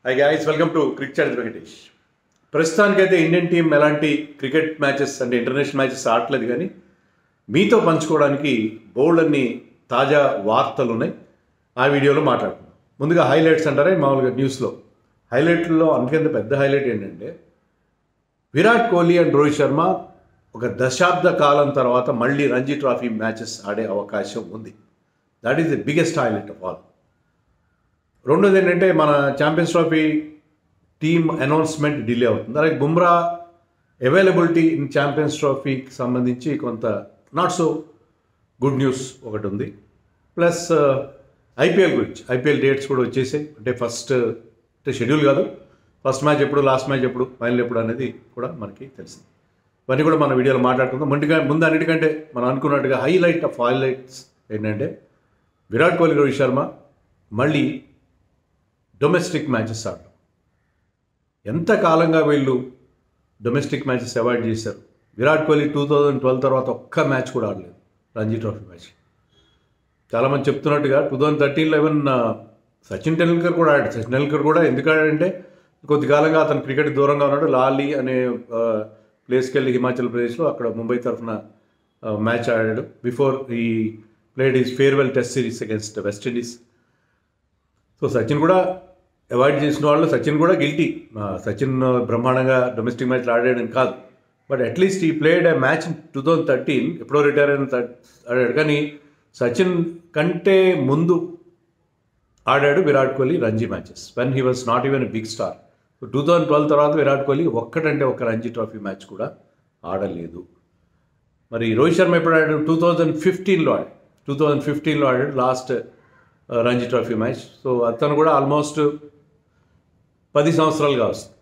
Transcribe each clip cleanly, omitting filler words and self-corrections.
Hi guys, welcome to Cricket Chat with Venkatesh. ప్రస్తుతానికైతే Indian team ఎలాంటి cricket matches అంటే international matches ఆడలేదు, కానీ మీతో పంచుకోవడానికి బోల్డ్ అన్ని తాజా వార్తలు ఉన్నాయి. ఆ వీడియోలో మాట్లాడుకుందాం. ముందుగా హైలైట్స్ అంటారే మామూలుగా న్యూస్లో హైలైట్లో అందుకంత పెద్ద హైలైట్ ఏంటంటే విరాట్ కోహ్లీ అండ్ రోహిత్ శర్మ ఒక దశాబ్ద కాలం తర్వాత మళ్ళీ రంజీ ట్రోఫీ మ్యాచెస్ ఆడే అవకాశం ఉంది. That is the biggest highlight of all. రెండోది ఏంటంటే మన champions trophy team announcement delay అవుతుంది. అలాగే బుమ్రా అవైలబిలిటీ ఇన్ ఛాంపియన్స్ ట్రోఫీకి సంబంధించి కొంత నాట్ సో గుడ్ న్యూస్ ఒకటి ఉంది. ప్లస్ ఐపీఎల్ గురించి ఐపీఎల్ డేట్స్ కూడా వచ్చేసాయి. అంటే ఫస్ట్ అంటే షెడ్యూల్ కాదు, ఫస్ట్ మ్యాచ్ ఎప్పుడు, లాస్ట్ మ్యాచ్ ఎప్పుడు, ఫైనల్ ఎప్పుడు అనేది కూడా మనకి తెలిసింది. ఇవన్నీ కూడా మన వీడియోలో మాట్లాడుకుందాం. ముందు అన్నిటికంటే మనం అనుకున్నట్టుగా హైలైట్ ఆఫ్ హైలైట్స్ ఏంటంటే విరాట్ కోహ్లీ, రోహిత్ శర్మ మళ్ళీ డొమెస్టిక్ మ్యాచెస్ ఆడడం. ఎంత కాలంగా వీళ్ళు డొమెస్టిక్ మ్యాచెస్ అవాయిడ్ చేశారు. విరాట్ కోహ్లీ 2012 తర్వాత ఒక్క మ్యాచ్ కూడా ఆడలేదు, రంజీ ట్రోఫీ మ్యాచ్. చాలామంది చెప్తున్నట్టుగా 2013లో ఈవెన్ సచిన్ టెండూల్కర్ కూడా ఆడాడు. సచిన్ టెండూల్కర్ కూడా ఎందుకు ఆడాడంటే కొద్ది కాలంగా అతను క్రికెట్ దూరంగా ఉన్నాడు. లాలీ అనే ప్లేస్కి వెళ్ళి హిమాచల్ ప్రదేశ్లో అక్కడ ముంబై తరఫున మ్యాచ్ ఆడాడు. బిఫోర్ ఈ played is farewell test series against West Indies. So Sachin కూడా అవాయిడ్ చేసిన వాళ్ళు, సచిన్ కూడా గిల్టీ. సచిన్ బ్రహ్మాండంగా డొమెస్టిక్ మ్యాచ్లు ఆడాడని కాదు, బట్ అట్లీస్ట్ ఈ ప్లేడ్ ఏ మ్యాచ్ 2013, ఎప్పుడో రిటైర్ అయిన ఆడాడు. కానీ సచిన్ కంటే ముందు ఆడాడు Virat Kohli Ranji matches when he was not even a big star. So 2012 తర్వాత విరాట్ కోహ్లీ ఒక్కటంటే ఒక రంజీ ట్రోఫీ మ్యాచ్ కూడా ఆడలేదు. మరి రోహిత్ శర్మ ఎప్పుడు ఆడాడు? 2015లో ఆడాడు last Ranji trophy match. So అతను కూడా ఆల్మోస్ట్ 10 సంవత్సరాలుగా వస్తుంది.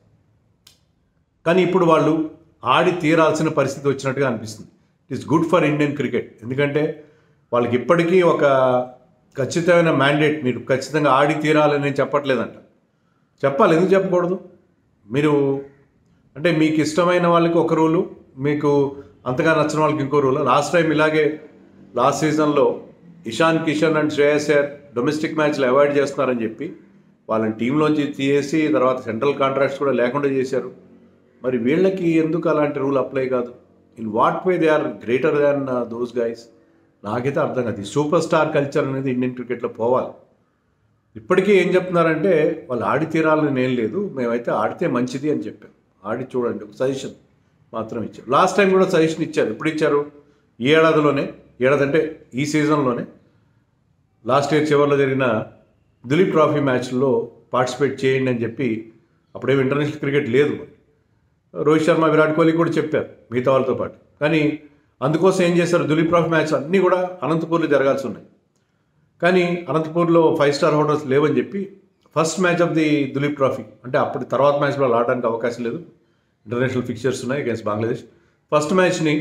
కానీ ఇప్పుడు వాళ్ళు ఆడి తీరాల్సిన పరిస్థితి వచ్చినట్టుగా అనిపిస్తుంది. It is good for Indian cricket. ఎందుకంటే వాళ్ళకి ఇప్పటికీ ఒక ఖచ్చితమైన మ్యాండేట్, మీరు ఖచ్చితంగా ఆడి తీరాలని నేను చెప్పట్లేదంట. చెప్పాలి, ఎందుకు చెప్పకూడదు? మీరు అంటే మీకు ఇష్టమైన వాళ్ళకి ఒక రూలు, మీకు అంతగా నచ్చిన వాళ్ళకి ఇంకో రూలు. లాస్ట్ టైం ఇలాగే లాస్ట్ సీజన్లో ఇషాన్ కిషన్ అండ్ శ్రేయస్ అయ్యర్ డొమెస్టిక్ మ్యాచ్లు అవాయిడ్ చేస్తున్నారని చెప్పి వాళ్ళని టీంలోంచి తీసేసి తర్వాత సెంట్రల్ కాంట్రాక్ట్స్ కూడా లేకుండా చేశారు. మరి వీళ్ళకి ఎందుకు అలాంటి రూల్ అప్లై కాదు? In what way they are greater than those guys? నాకైతే అర్థం కాదు. ఈ సూపర్ స్టార్ కల్చర్ అనేది ఇండియన్ క్రికెట్లో పోవాలి. ఇప్పటికీ ఏం చెప్తున్నారంటే వాళ్ళు ఆడి తీరాలని ఏం లేదు, మేమైతే ఆడితే మంచిది అని చెప్పాం. ఆడి చూడండి, ఒక సజెషన్ మాత్రం ఇచ్చారు. లాస్ట్ టైం కూడా సజెషన్ ఇచ్చారు. ఎప్పుడు ఇచ్చారు? ఈ ఏడాది అంటే ఈ సీజన్లోనే లాస్ట్ ఇయర్ చివరిలో జరిగిన దులీప్ ట్రోఫీ మ్యాచ్లో పార్టిసిపేట్ చేయండి అని చెప్పి. అప్పుడేమి ఇంటర్నేషనల్ క్రికెట్ లేదు. రోహిత్ శర్మ, విరాట్ కోహ్లీ కూడా చెప్పారు మిగతా వాళ్ళతో పాటు. కానీ అందుకోసం ఏం చేశారు? దులీప్ ట్రోఫీ మ్యాచ్ అన్నీ కూడా అనంతపూర్లో జరగాల్సి ఉన్నాయి. కానీ అనంతపూర్లో 5 స్టార్ హోటల్స్ లేవని చెప్పి first match of the Duleep trophy అంటే అప్పటి తర్వాత మ్యాచ్లో ఆడడానికి అవకాశం లేదు, ఇంటర్నేషనల్ ఫిక్చర్స్ ఉన్నాయి అగేన్స్ట్ బంగ్లాదేశ్. ఫస్ట్ మ్యాచ్ని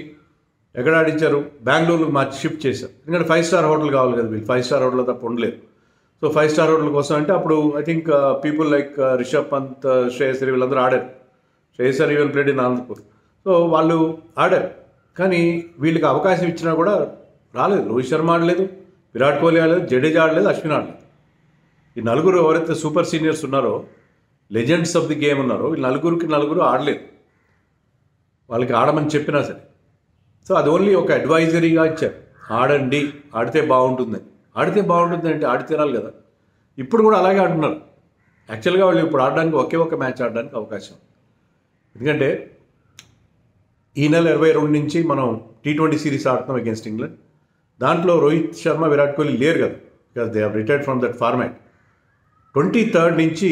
ఎక్కడ ఆడించారు? బెంగళూరులో మార్చి షిఫ్ట్ చేశారు. ఎందుకంటే 5 స్టార్ హోటల్ కావాలి కదా, వీళ్ళు 5 స్టార్ హోటల్ తప్ప ఉండలేదు. సో 5 స్టార్ హోటల్ కోసం అంటే అప్పుడు I think people like Rishabh Pant, Shreyas Iyer వీళ్ళందరూ ఆడారు. Shreyas Iyer even played in Anantapur. So వాళ్ళు ఆడారు. కానీ వీళ్ళకి అవకాశం ఇచ్చినా కూడా రాలేదు. రోహిత్ శర్మ ఆడలేదు, విరాట్ కోహ్లీ ఆడలేదు, జడేజా ఆడలేదు, అశ్విన్ ఆడలేదు. ఈ నలుగురు ఎవరైతే సూపర్ సీనియర్స్ ఉన్నారో, లెజెండ్స్ ఆఫ్ ది గేమ్ ఉన్నారో, వీళ్ళు నలుగురు ఆడలేదు. వాళ్ళకి ఆడమని చెప్పినా సరే. సో అది ఓన్లీ ఒక అడ్వైజరీగా ఇచ్చారు. ఆడండి, ఆడితే బాగుంటుందని. ఆడితే బాగుంటుంది అంటే ఆడి తీరాలి కదా. ఇప్పుడు కూడా అలాగే ఆడుతున్నారు. యాక్చువల్గా వాళ్ళు ఇప్పుడు ఆడడానికి ఒకే ఒక మ్యాచ్ ఆడడానికి అవకాశం. ఎందుకంటే ఈ నెల 22 నుంచి మనం T20 సిరీస్ ఆడుతున్నాం అగేన్స్ట్ ఇంగ్లాండ్. దాంట్లో రోహిత్ శర్మ, విరాట్ కోహ్లీ లేరు కదా, because they have retired from that format. 23rd నుంచి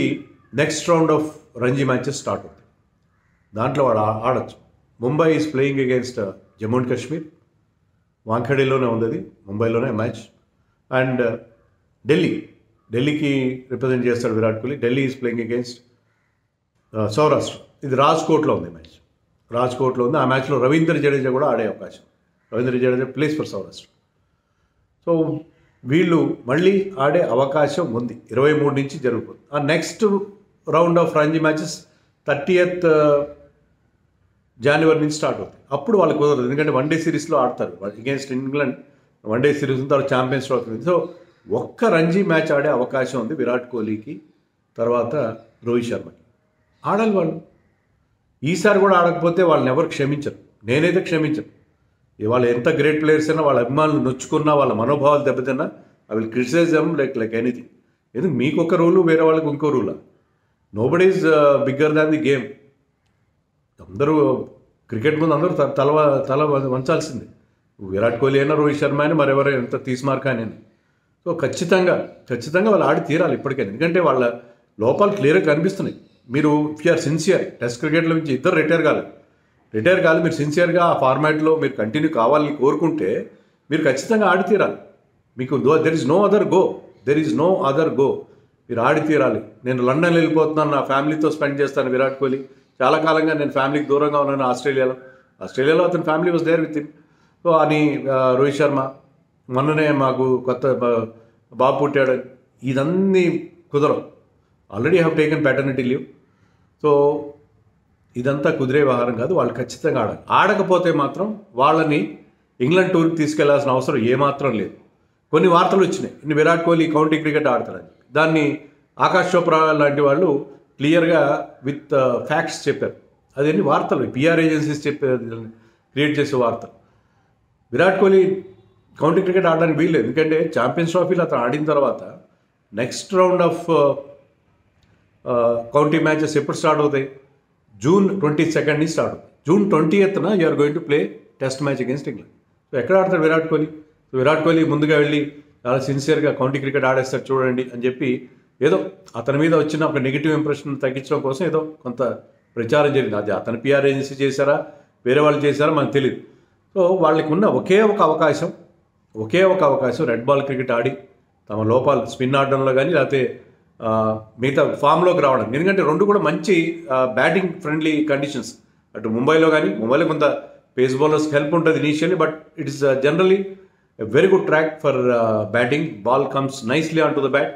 next round of Ranji matches start అవుతాయి. దాంట్లో వాడు ఆడచ్చు. Mumbai is playing against Jammu and Kashmir. వాంఖడేలోనే ఉంది అది, ముంబైలోనే మ్యాచ్. అండ్ ఢిల్లీకి రిప్రజెంట్ చేస్తాడు Virat Kohli. Delhi is playing against Saurashtra. ఇది రాజ్కోట్లో ఉంది మ్యాచ్, రాజ్కోట్లో ఉంది. ఆ మ్యాచ్లో రవీంద్ర జడేజా కూడా ఆడే అవకాశం. Ravindra Jadeja place for Saurashtra. So వీళ్ళు మళ్ళీ ఆడే అవకాశం ఉంది. 23 నుంచి జరుగుతుంది. ఆ next round of Ranji matches 30th జనవరి నుంచి స్టార్ట్ అవుతాయి. అప్పుడు వాళ్ళు కుదరదు, ఎందుకంటే వన్డే సిరీస్లో ఆడతారు అగేన్స్ట్ ఇంగ్లాండ్. వన్డే సిరీస్ తర్వాత ఛాంపియన్స్ ట్రోఫీ. సో ఒక్క రంజీ మ్యాచ్ ఆడే అవకాశం ఉంది విరాట్ కోహ్లీకి. తర్వాత రోహిత్ శర్మకి. ఆడాలి వాళ్ళు. ఈసారి కూడా ఆడకపోతే వాళ్ళని ఎవరు క్షమించరు. నేనైతే క్షమించను. వాళ్ళు ఎంత గ్రేట్ ప్లేయర్స్ అయినా, వాళ్ళ అభిమానులు నొచ్చుకున్నా, వాళ్ళ మనోభావాలు దెబ్బతిన్నా, I will criticism like anything. ఎందుకు మీకు ఒక రూలు, వేరే వాళ్ళకి ఇంకో రూలా? Nobody is bigger than the game. అందరూ క్రికెట్ ముందు అందరూ తల వంచాల్సిందే. విరాట్ కోహ్లీ అయినా, రోహిత్ శర్మ అయినా, మరెవరో ఎంత తీసిమార్క్ అని. సో ఖచ్చితంగా వాళ్ళు ఆడి తీరాలి ఇప్పటికైనా. ఎందుకంటే వాళ్ళ లోపాలు క్లియర్గా కనిపిస్తున్నాయి. మీరు ఇఫ్ యూఆర్ సిన్సియర్, టెస్ట్ క్రికెట్లో నుంచి ఇద్దరు రిటైర్ కాదు, మీరు సిన్సియర్గా ఆ ఫార్మాట్లో మీరు కంటిన్యూ కావాలని కోరుకుంటే మీరు ఖచ్చితంగా ఆడి తీరాలి. మీకు there is no other go. మీరు ఆడి తీరాలి. నేను లండన్ వెళ్ళిపోతున్నాను, నా ఫ్యామిలీతో స్పెండ్ చేస్తాను. విరాట్ కోహ్లీ చాలా కాలంగా నేను ఫ్యామిలీకి దూరంగా ఉన్నాను. ఆస్ట్రేలియాలో అతని family was there with him. So అని రోహిత్ శర్మ మొన్ననే మాకు కొత్త బాబు పుట్టాడు. ఇదన్నీ కుదరవు. Already have taken paternity leave. So ఇదంతా కుదిరే వ్యవహారం కాదు. వాళ్ళు ఖచ్చితంగా ఆడాలి. ఆడకపోతే మాత్రం వాళ్ళని ఇంగ్లాండ్ టూర్కి తీసుకెళ్లాల్సిన అవసరం ఏమాత్రం లేదు. కొన్ని వార్తలు వచ్చినాయి, విరాట్ కోహ్లీ కౌంటీ క్రికెట్ ఆడతారని. దాన్ని ఆకాష్ చోప్రా లాంటి వాళ్ళు క్లియర్గా విత్ ఫ్యాక్ట్స్ చెప్పారు. అదేంటి వార్తలు, పిఆర్ ఏజెన్సీస్ క్రియేట్ చేసే వార్తలు. విరాట్ కోహ్లీ కౌంటీ క్రికెట్ ఆడడానికి వీల్లేదు. ఎందుకంటే ఛాంపియన్స్ ట్రోఫీలో అతను ఆడిన తర్వాత next round of county matches ఎప్పుడు స్టార్ట్ అవుతాయి? June 22nd స్టార్ట్ అవుతుంది. June 20th you are going to play test match against England. So ఎక్కడ ఆడతాడు విరాట్ కోహ్లీ? సో విరాట్ కోహ్లీ ముందుగా వెళ్ళి చాలా సిన్సియర్గా కౌంటీ క్రికెట్ ఆడేస్తాడు చూడండి అని చెప్పి ఏదో అతని మీద వచ్చిన ఒక నెగిటివ్ ఇంప్రెషన్ తగ్గించడం కోసం ఏదో కొంత ప్రచారం జరిగింది. అది అతని పిఆర్ ఏజెన్సీ చేశారా, వేరే వాళ్ళు చేశారా మనకు తెలియదు. సో వాళ్ళకి ఉన్న ఒకే ఒక అవకాశం రెడ్ బాల్ క్రికెట్ ఆడి తమ లోపాలు స్పిన్ ఆడడంలో కానీ లేకపోతే మిగతా ఫామ్లోకి రావడం. ఎందుకంటే రెండు కూడా మంచి బ్యాటింగ్ ఫ్రెండ్లీ కండిషన్స్. అటు ముంబైలో కొంత పేస్ బౌలర్స్కి హెల్ప్ ఉంటుంది initially, but it is generally a very good track for batting. Ball comes nicely on to the bat.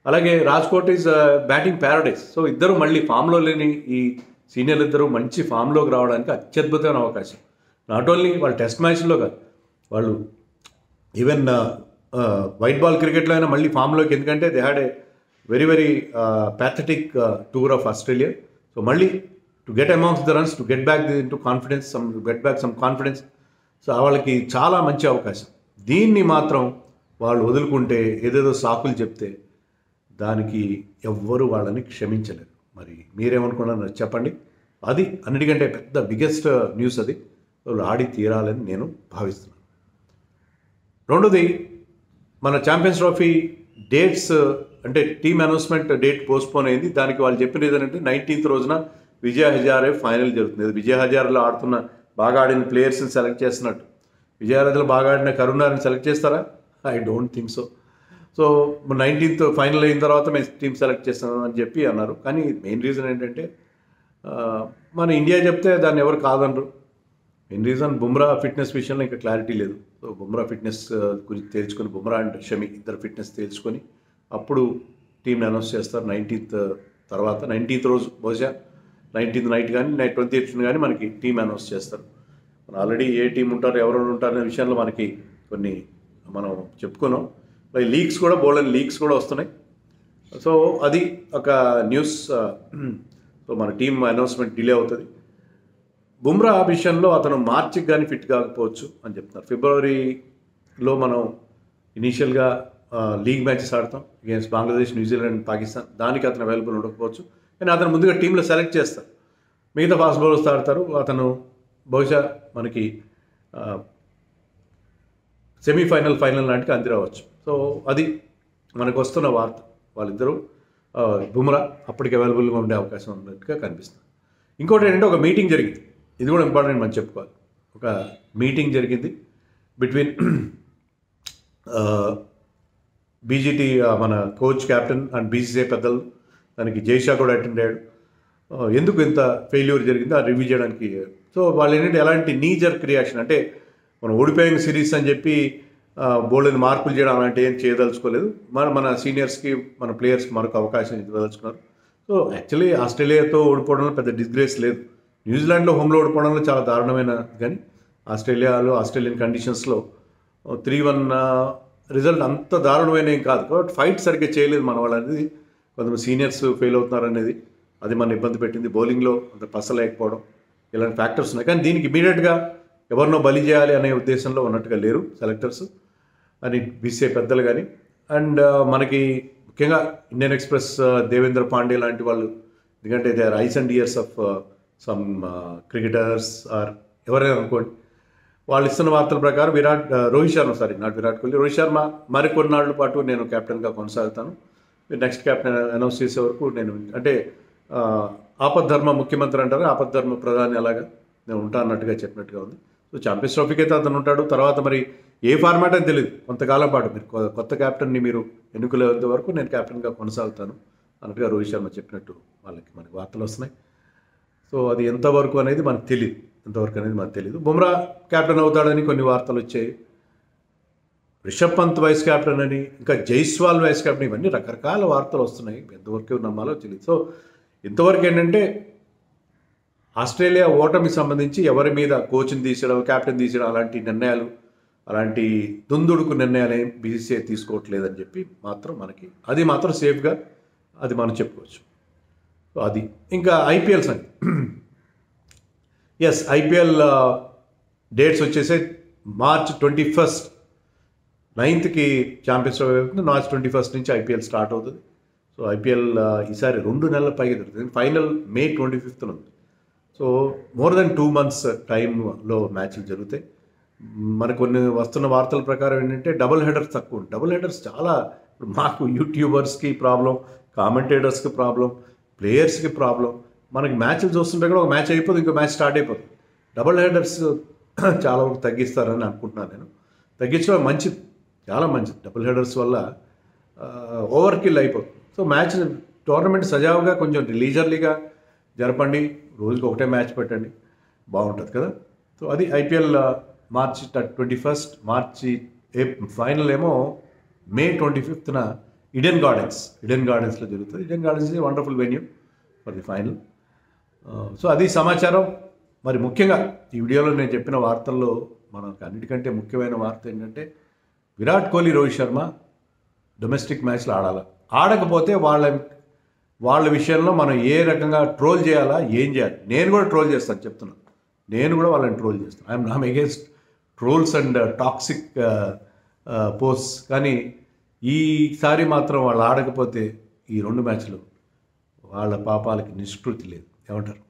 అలాగే Rajkot is batting paradise. So ఇద్దరు మళ్ళీ ఫామ్లో లేని ఈ సీనియర్లు ఇద్దరు మంచి ఫామ్లోకి రావడానికి అత్యద్భుతమైన అవకాశం. నాట్ ఓన్లీ వాళ్ళు టెస్ట్ మ్యాచ్లో కాదు, వాళ్ళు ఈవెన్ వైట్ బాల్ క్రికెట్లో అయినా మళ్ళీ ఫామ్లోకి. ఎందుకంటే they had a very pathetic tour of Australia. So మళ్ళీ to get amongst the runs, to get back into confidence, some confidence. So వాళ్ళకి చాలా మంచి అవకాశం. దీన్ని మాత్రం వాళ్ళు వదులుకుంటే, ఏదేదో సాకులు చెప్తే దానికి ఎవ్వరు వాళ్ళని క్షమించలేరు. మరి మీరేమనుకున్నారు చెప్పండి. అది అన్నిటికంటే పెద్ద బిగ్గెస్ట్ న్యూస్. అది వాళ్ళు ఆడి తీరాలని నేను భావిస్తున్నాను. రెండోది, మన ఛాంపియన్స్ ట్రోఫీ డేట్స్ అంటే టీమ్ అనౌన్స్మెంట్ డేట్ పోస్ట్పోన్ అయింది. దానికి వాళ్ళు చెప్పిన ఏంటంటే 19th రోజున విజయ్ హజారే ఫైనల్ జరుగుతుంది. విజయ్ హజారేలో బాగా ఆడిన ప్లేయర్స్ని సెలెక్ట్ చేస్తున్నట్టు. విజయ్ హజారేలో బాగా ఆడిన కరుణాని సెలెక్ట్ చేస్తారా? I don't think so. So 19th final అయిన తర్వాత మేము టీం సెలెక్ట్ చేస్తాం అని చెప్పి అన్నారు. కానీ మెయిన్ రీజన్ ఏంటంటే మన ఇండియా చెప్తే దాన్ని ఎవరు కాదనరు. మెయిన్ రీజన్ బుమ్రా ఫిట్నెస్ విషయంలో ఇంకా క్లారిటీ లేదు. సో బుమ్రా ఫిట్నెస్ గురించి తేల్చుకొని, బుమ్రా అండ్ షమి ఇద్దరు ఫిట్నెస్ తేల్చుకొని అప్పుడు టీంని అనౌన్స్ చేస్తారు 19th తర్వాత. 19th రోజు బహుశా 19th నైట్ కానీ 28th కానీ మనకి టీం అనౌన్స్ చేస్తారు. మనం ఆల్రెడీ ఏ టీం ఉంటారు, ఎవరెవరు ఉంటారనే విషయంలో మనకి కొన్ని మనం చెప్పుకున్నాం. లీక్స్ కూడా బోల్డెన్ లీక్స్ కూడా వస్తున్నాయి. సో అది ఒక న్యూస్. సో మన టీం అనౌన్స్మెంట్ డిలే అవుతుంది. బుమ్రా విషయంలో అతను మార్చికి కానీ ఫిట్ కాకపోవచ్చు అని చెప్తున్నారు. ఫిబ్రవరిలో మనం ఇనీషియల్గా లీగ్ మ్యాచెస్ ఆడతాం అగేన్స్ట్ బంగ్లాదేశ్, న్యూజిలాండ్, పాకిస్తాన్. దానికి అతను అవైలబుల్ ఉండకపోవచ్చు. కానీ అతను ముందుగా టీంలో సెలెక్ట్ చేస్తారు. మిగతా ఫాస్ట్ బౌలర్స్ ఆడతారు. అతను బహుశా మనకి సెమీఫైనల్, ఫైనల్ లాంటికి అంది రావచ్చు. సో అది మనకు వస్తున్న వార్త. వాళ్ళిద్దరూ బుమ్రా అప్పటికి అవైలబుల్గా ఉండే అవకాశం ఉన్నట్టుగా కనిపిస్తుంది. ఇంకోటి ఏంటంటే ఒక మీటింగ్ జరిగింది. ఇది కూడా ఇంపార్టెంట్ మనం చెప్పుకోవాలి. ఒక మీటింగ్ జరిగింది బిట్వీన్ బీజీటీ మన కోచ్, కెప్టెన్ అండ్ బీసీసీఐ పెద్దలు. దానికి జైషా కూడా అటెండ్ అయ్యాడు. ఎందుకు ఇంత ఫెయిల్యూర్ జరిగిందో అది రివ్యూ చేయడానికి. సో వాళ్ళు ఏంటంటే ఎలాంటి నీజర్క్ రియాక్షన్ అంటే మనం ఓడిపోయిన సిరీస్ అని చెప్పి బోల్డెన్ మార్పులు చేయడం అలాంటి ఏం చేయదలుచుకోలేదు. మన సీనియర్స్కి, మన ప్లేయర్స్కి మరొక అవకాశం ఇవ్వదలుచుకున్నారు. సో యాక్చువల్లీ ఆస్ట్రేలియాతో ఓడిపోవడంలో పెద్ద డిస్గ్రేస్ లేదు. న్యూజిలాండ్లో హోమ్లో ఓడిపోవడంలో చాలా దారుణమైన, కానీ ఆస్ట్రేలియన్ కండిషన్స్లో 3-1 రిజల్ట్ అంత దారుణమైన ఏం కాదు. కాబట్టి ఫైట్ సరిగ్గా చేయలేదు మన వాళ్ళు అనేది కొంతమంది సీనియర్స్ ఫెయిల్ అవుతున్నారు అనేది అది మన ఇబ్బంది పెట్టింది. బౌలింగ్లో అంత పసలేకపోవడం ఇలాంటి ఫ్యాక్టర్స్ ఉన్నాయి. కానీ దీనికి ఇమీడియట్గా ఎవరినో బలి చేయాలి అనే ఉద్దేశంలో ఉన్నట్టుగా లేరు సెలెక్టర్స్ అని బీసీఐ పెద్దలు కానీ. అండ్ మనకి ముఖ్యంగా ఇండియన్ ఎక్స్ప్రెస్ దేవేంద్ర పాండే లాంటి వాళ్ళు, ఎందుకంటే they are eyes and ears of some cricketers are ఎవరైనా అనుకోండి, వాళ్ళు ఇస్తున్న వార్తల ప్రకారం రోహిత్ శర్మ నాట్ విరాట్ కోహ్లీ, రోహిత్ శర్మ మరికొన్నాళ్ళ పాటు నేను కెప్టెన్గా కొనసాగుతాను, మీరు నెక్స్ట్ కెప్టెన్ అనౌన్స్ చేసే వరకు నేను, అంటే ఆపద్ధర్మ ముఖ్యమంత్రి అంటారు, ఆపద్ధర్మ ప్రధాని అలాగా నేను ఉంటా అన్నట్టుగా చెప్పినట్టుగా ఉంది. సో ఛాంపియన్స్ ట్రోఫీకి అయితే అతను ఉంటాడు. తర్వాత మరి ఏ ఫార్మాట్ అని తెలియదు, కొంతకాలం పాటు మీరు కొత్త కెప్టెన్ని మీరు ఎన్నుకునేంత వరకు నేను కెప్టెన్గా కొనసాగుతాను అన్నట్టుగా రోహిత్ శర్మ చెప్పినట్టు మనకి వార్తలు వస్తున్నాయి. సో అది ఎంతవరకు అనేది మనకు తెలియదు. బుమ్రా కెప్టెన్ అవుతాడని కొన్ని వార్తలు వచ్చాయి, రిషబ్ పంత్ వైస్ కెప్టెన్ అని, ఇంకా జైస్వాల్ వైస్ కెప్టెన్, ఇవన్నీ రకరకాల వార్తలు వస్తున్నాయి. ఎంతవరకు నమ్మాలో తెలియదు. సో ఇంతవరకు ఏంటంటే ఆస్ట్రేలియా ఓటమికి సంబంధించి ఎవరి మీద కోచ్ని తీసేయడం, కెప్టెన్ తీసేయడం అలాంటి నిర్ణయాలు, అలాంటి దుందుడుకు నిర్ణయాలు ఏం బీసీసీఐ తీసుకోవట్లేదని చెప్పి అది మాత్రం సేఫ్గా అది మనం చెప్పుకోవచ్చు. సో అది ఇంకా ఐపీఎల్ సంగతి. ఎస్, ఐపీఎల్ డేట్స్ వచ్చేసే మార్చ్ 21 9కి ఛాంపియన్స్ ట్రోఫీ అవుతుంది. మార్చ్ 21 నుంచి ఐపీఎల్ స్టార్ట్ అవుతుంది. సో ఐపీఎల్ ఈసారి 2 నెలల పైగా జరుగుతుంది. ఫైనల్ మే 25న ఉంది. సో మోర్ దెన్ 2 months టైంలో మ్యాచ్లు జరుగుతాయి. మనకు కొన్ని వస్తున్న వార్తల ప్రకారం ఏంటంటే డబుల్ హెడర్స్ తక్కువ. డబుల్ హెడర్స్ చాలా, ఇప్పుడు మాకు యూట్యూబర్స్కి ప్రాబ్లం, కామెంటేటర్స్కి ప్రాబ్లం, ప్లేయర్స్కి ప్రాబ్లం. మనకి మ్యాచ్లు చూస్తుంటే కూడా ఒక మ్యాచ్ అయిపోతుంది, ఇంకో మ్యాచ్ స్టార్ట్ అయిపోతుంది. డబుల్ హెడర్స్ చాలా వరకు తగ్గిస్తారని అనుకుంటున్నాను నేను. తగ్గించడం మంచిది, చాలా మంచిది. డబుల్ హెడర్స్ వల్ల ఓవర్ కిల్ అయిపోతుంది. సో టోర్నమెంట్ సజావుగా కొంచెం లీజర్లీగా జరపండి, రోజుకి ఒకటే మ్యాచ్ పెట్టండి, బాగుంటుంది కదా. సో అది ఐపీఎల్ మార్చి 21, ఫైనల్ ఏమో మే 25న ఈడెన్ గార్డెన్స్లో జరుగుతుంది. Eden gardens is wonderful venue for the final. So అది సమాచారం. మరి ముఖ్యంగా ఈ వీడియోలో నేను చెప్పిన వార్తల్లో మనకు అన్నిటికంటే ముఖ్యమైన వార్త ఏంటంటే విరాట్ కోహ్లీ, రోహిత్ శర్మ డొమెస్టిక్ మ్యాచ్లు ఆడకపోతే వాళ్ళ విషయంలో మనం ఏ రకంగా ట్రోల్ చేయాలా, ఏం చేయాలి. నేను కూడా ట్రోల్ చేస్తాను, చెప్తున్నాను. నేను కూడా వాళ్ళని ట్రోల్ చేస్తాను. I'm against trolls and toxic posts. కానీ ఈసారి మాత్రం వాళ్ళు ఆడకపోతే ఈ 2 మ్యాచ్లు వాళ్ళ పాపాలకి నిష్కృతి లేదు. ఏమంటారు?